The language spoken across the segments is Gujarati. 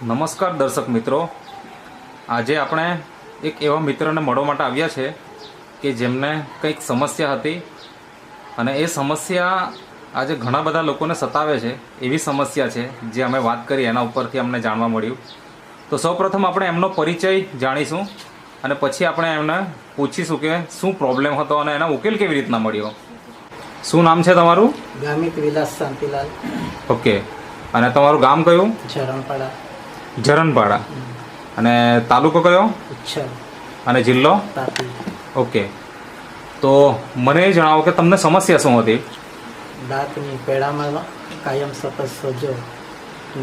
નમસ્કાર દર્શક મિત્રો, આજે આપણે એક એવા મિત્રને મળવા માટે આવ્યા છે કે જેમને કંઈક સમસ્યા હતી અને એ સમસ્યા આજે ઘણા બધા લોકોને સતાવે છે. એવી સમસ્યા છે જે અમે વાત કરી એના ઉપરથી અમને જાણવા મળ્યું. તો સૌપ્રથમ આપણે એમનો પરિચય જાણીશું અને પછી આપણે એમને પૂછીશું કે શું પ્રોબ્લેમ હતો અને એનો ઉકેલ કેવી રીતના મળ્યો. શું નામ છે તમારું? ગામિત વિલાસ શાંતિલાલ. ઓકે, અને તમારું ગામ કયું? ઝરણપાડા. ઝરણપાડા. અને તાલુકો કયો? ઉચ્છલ. અને જિલ્લો? તાપી. ઓકે, તો મને એ જણાવો કે તમને સમસ્યા શું હતી? દાંતની પેડામાં કાયમ સતત સોજો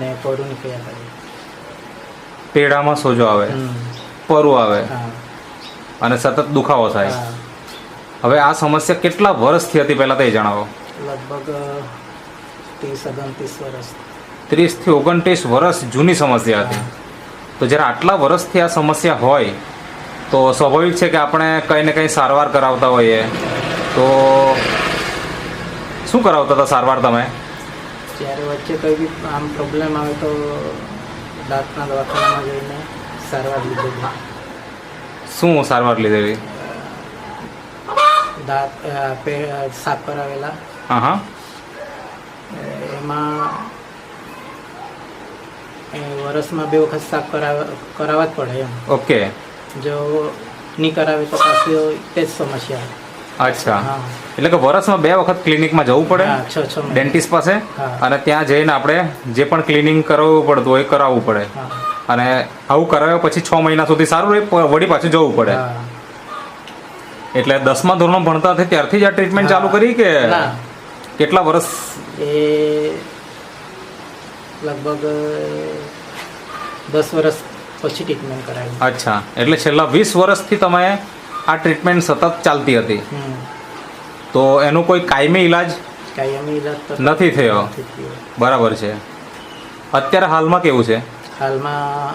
ને પડું નીકળ્યા કરે. પેડામાં સોજો આવે, પરું આવે હા. અને સતત દુખાવો થાય. હા. હવે આ સમસ્યા કેટલા વર્ષથી હતી પહેલાં તો એ જણાવો. લગભગ 30-29 વર્ષ. 30 થી 29 વર્ષ જૂની સમસ્યા હતી. તો જ્યારે આટલા વર્ષથી આ સમસ્યા હોય તો સ્વાભાવિક છે કે આપણે કંઈ ને કંઈ સારવાર કરાવતા હોઈએ. તો શું કરાવતા હતા સારવાર તમે? જ્યારે વચ્ચે કંઈ બી આમ પ્રોબ્લેમ આવે તો દાંતના દવાખાનામાં જઈને સારવાર લીધેલી. શું સારવાર લીધેલી? દાંત સાફ કરાવેલા. હા હા. એમાં વર્ષમાં 2 વખત સાફ કરાવવા જ પડે એમ. ઓકે. જો નહીં કરાવે તો પાછી તે જ સમસ્યા. અચ્છા, હા. એટલે કે વર્ષમાં 2 વખત ક્લિનિકમાં જવું પડે, હા, 6 મહિના. ડેન્ટિસ્ટ પાસે. હા. અને ત્યાં જઈને આપણે જે પણ ક્લિનિંગ કરાવવું પડતું હોય એ કરાવવું પડે. હા. અને આવું કરાવ્યા પછી 6 મહિના સુધી સારું રહે, વળી પાછું જવું પડે. હા. એટલે 10મા ધોરણમાં ભણતા હતા ત્યારથી જ આ ટ્રીટમેન્ટ ચાલુ કરી કે ના, કેટલા વર્ષ? એ લગભગ 10 વર્ષ પછી ટ્રીટમેન્ટ કરાવી. અચ્છા, એટલે છેલ્લા 20 વર્ષથી તમે આ ટ્રીટમેન્ટ સતત ચાલતી હતી. તો એનું કોઈ કાયમી ઈલાજ કાયમી ઈલાજ તો નથી થયો. નથી થયો. બરાબર છે. અત્યારે હાલમાં કેવું છે? હાલમાં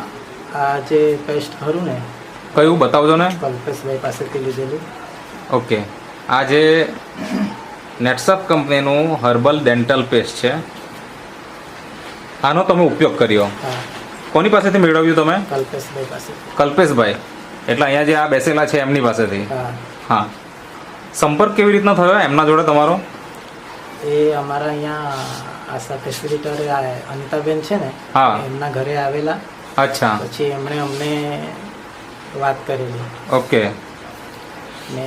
આ જે પેસ્ટ ખરું ને, કયું બતાવજો ને. કલ્પેશભાઈ પાસેથી લીધેલું. ઓકે, આ જે નેટસપ કંપનીનું હર્બલ ડેન્ટલ પેસ્ટ છે, આનો તમે ઉપયોગ કર્યો. હા, કોની પાસેથી મેળવ્યું તમે? કલ્પેશભાઈ પાસેથી. કલ્પેશભાઈ, એટલે અહીંયા જે આ બેસેલા છે એમની પાસેથી. હા. હા. સંપર્ક કેવી રીતના થયો એમના જોડે તમારો? એ અમારા અહીંયા આશા ફેસિલિટર અનિતાબેન છે ને, હા. એમના ઘરે આવેલા. અચ્છા. પછી એમણે અમને વાત કરેલી ઓકે, ને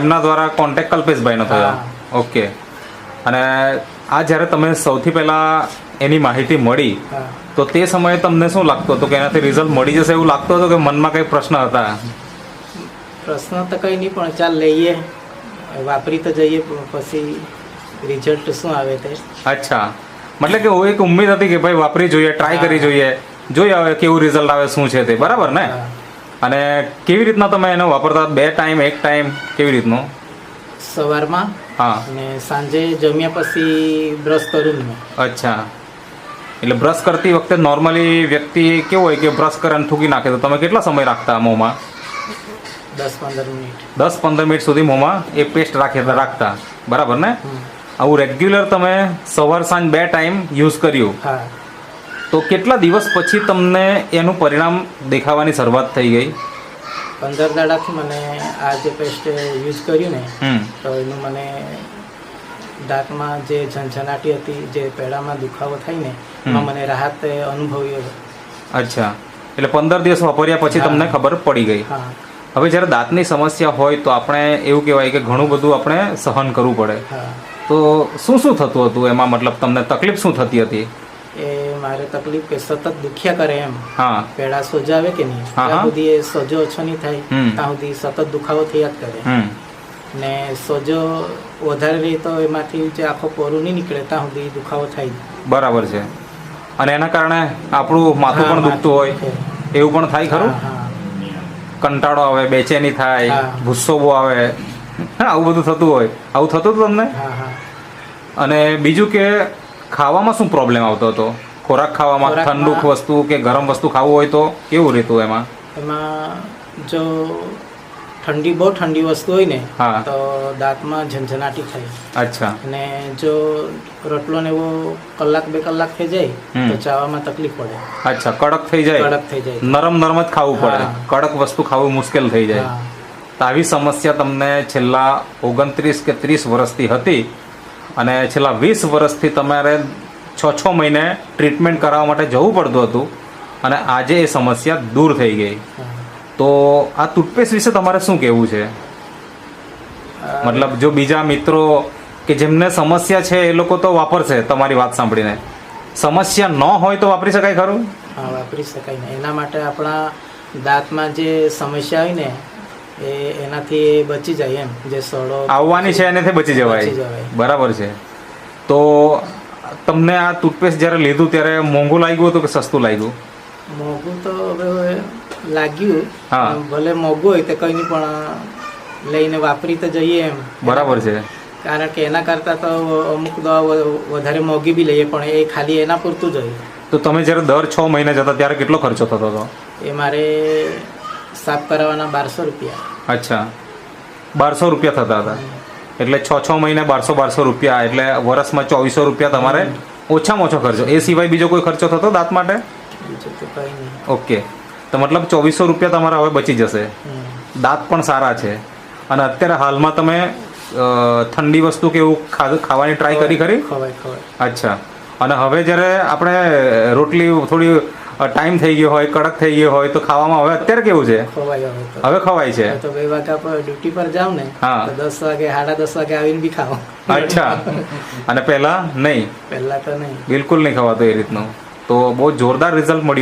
એમના દ્વારા કોન્ટેક્ટ કલ્પેશભાઈનો થયો. હા. ઓકે, અને આ જ્યારે તમે સૌથી પહેલાં એની માહિતી મળી હા, તો તે સમયે તમને શું લાગતું હતું કે એનાથી રિઝલ્ટ મળી જશે એવું લાગતું હતું કે મનમાં કંઈ પ્રશ્ન હતા? પ્રશ્ન તો કંઈ નહીં, પણ ચાલ લઈએ, વાપરી તો જઈએ, પછી રિઝલ્ટ શું આવે તે. અચ્છા, મતલબ કે એક ઉમ્મીદ હતી કે ભાઈ વાપરી જોઈએ, ટ્રાય કરી જોઈએ, જોઈએ હવે કેવું રિઝલ્ટ આવે શું છે તે. બરાબર ને? હા. અને કેવી રીતના તમે એને વાપરતા? 2 ટાઈમ, 1 ટાઈમ, કેવી રીતનું? સવારમાં હા. અને સાંજે જમ્યા પછી બ્રશ કરું ને. અચ્છા, એટલે બ્રશ કરતી વખતે નોર્મલી વ્યક્તિ કેવું હોય કે બ્રશ કરે અને થૂકી નાખે, તો તમે કેટલા સમય રાખતા મોંમાં? 10-15 મિનિટ. 10-15 મિનિટ સુધી મોંમાં એ પેસ્ટ રાખતા. બરાબર ને? આવું રેગ્યુલર તમે સવાર સાંજ 2 ટાઈમ યુઝ કર્યું, હા. તો કેટલા દિવસ પછી તમને એનું પરિણામ દેખાવાની શરૂઆત થઈ ગઈ? 15 દાડાથી મને આ જે પેસ્ટ યુઝ કર્યું ને, હમ. તો એનું મને દાંતમાં જે ઝંઝનાટી હતી, જે પેડામાં દુખાવો થાય ને, એમાં મને રાહત અનુભવી. અચ્છા, એટલે 15 દિવસ વાપર્યા પછી હા. તમને ખબર પડી ગઈ. હા. હવે જ્યારે દાંતની સમસ્યા હોય તો આપણે એવું કહેવાય કે ઘણું બધું આપણે સહન કરવું પડે. હા. તો શું શું થતું હતું એમાં? મતલબ તમને તકલીફ શું થતી હતી? એ મારે તકલીફ કે સતત દુખ્યા કરે એમ. હા. પેડા સોજા આવે કે નહીં, હા, ત્યાં હા. સુધી એ સોજો ઓછો નહીં થાય, ત્યાં સુધી સતત દુખાવો થયા જ કરે. હમ. ને સોજો વધારે રહી તો એમાંથી જે આખો પોરું નહીં નીકળે ત્યાં સુધી દુખાવો થાય જ. બરાબર છે. અને એના કારણે આપણું માથું પણ દુખતું હોય એવું પણ થાય ખરું? હા, હા. કંટાળો આવે, બેચેની થાય, હા. ગુસ્સો બહુ આવે, આવું બધું થતું હોય. આવું થતું હતું તમને? હા, હા. અને બીજું કે ખાવામાં શું પ્રોબ્લેમ આવતો હતો? ખોરાક ખાવામાં ખોરાકમાં- ઠંડુ વસ્તુ કે ગરમ વસ્તુ ખાવું હોય તો કેવું રહેતું એમાં? એમાં જો બહુ ઠંડી વસ્તુ હોય ને હા. તો દાંતમાં ઝંઝનાટી થાય. અચ્છા. અને જો રોટલો ને એવો કલાક 2 કલાક થઈ જાય હમ. તો ચાવવામાં તકલીફ પડે. અચ્છા, કડક થઈ જાય. કડક થઈ જાય. નરમ નરમ જ ખાવું પડે. હા. કડક વસ્તુ ખાવું મુશ્કેલ થઈ જાય. હા. તો આવી સમસ્યા તમને છેલ્લા 29 કે 30 વર્ષથી હતી અને છેલ્લા 20 વર્ષથી તમારે 6 મહિને ટ્રીટમેન્ટ કરાવવા માટે જવું પડતું હતું અને આજે એ સમસ્યા દૂર થઈ ગઈ. હા. તો આ ટૂથપેસ્ટ વિશે તમારે શું કહેવું છે? મતલબ જો બીજા મિત્રો કે જેમને સમસ્યા છે એ લોકો તો વાપરશે તમારી વાત સાંભળીને, સમસ્યા ન હોય તો વાપરી શકાય ખરું? હા, વાપરી શકાય ને. એના માટે આપણા દાંતમાં જે સમસ્યા હોય ને એનાથી બચી જાય એમ. જે સડો આવવાની છે એનાથી બચી જવાય. બચી જવાય. બરાબર છે. તો તમને આ ટૂથપેસ્ટ જ્યારે લીધું ત્યારે મોંઘું લાગ્યું હતું કે સસ્તું લાગ્યું? મોંઘું તો હવે લાગ્યું. હા. ભલે મોંઘું હોય તો કંઈ નહીં, પણ લઈને વાપરી તો જઈએ એમ. બરાબર છે. કારણ કે એના કરતાં તો અમુક દવા વધારે મોંઘી બી લઈએ, પણ એ ખાલી એના પૂરતું જ હોય. તો તમે જ્યારે દર 6 મહિને જતા ત્યારે કેટલો ખર્ચો થતો હતો? એ મારે સાફ કરાવવાના 1200 રૂપિયા. અચ્છા, 1200 રૂપિયા થતા હતા. એટલે 6 મહિને 1200 રૂપિયા, એટલે વર્ષમાં 2400 રૂપિયા તમારે ઓછામાં ઓછો ખર્ચો. એ સિવાય બીજો કોઈ ખર્ચો થતો દાંત માટે? બીજું તો કંઈ નહીં. ઓકે, તો મતલબ 2400 રૂપિયા તમારા હવે બચી જશે. દાંત પણ સારા છે. અને અત્યારે હાલમાં તમે ઠંડી વસ્તુ કે એવું ખાવાની ટ્રાય કરી ખરી? ખવાય. અચ્છા. અને હવે જ્યારે આપણે રોટલી થોડી ટાઈમ થઈ ગયો હોય, કડક થઈ ગયો હોય તો ખાવામાં હવે અત્યારે કેવું છે? ખવાય હવે ખવાય છે. તો 2 વાગ્યા પર ડ્યુટી પર જાઉં ને હા. તો 10 વાગે 10:30 વાગે આવીને બી ખાઓ. અચ્છા. અને પહેલા નહીં? પહેલા તો નહીં. બિલકુલ નહીં ખવાતું એ રીતનું. તો બહુ જોરદાર રિઝલ્ટ મળ્યું.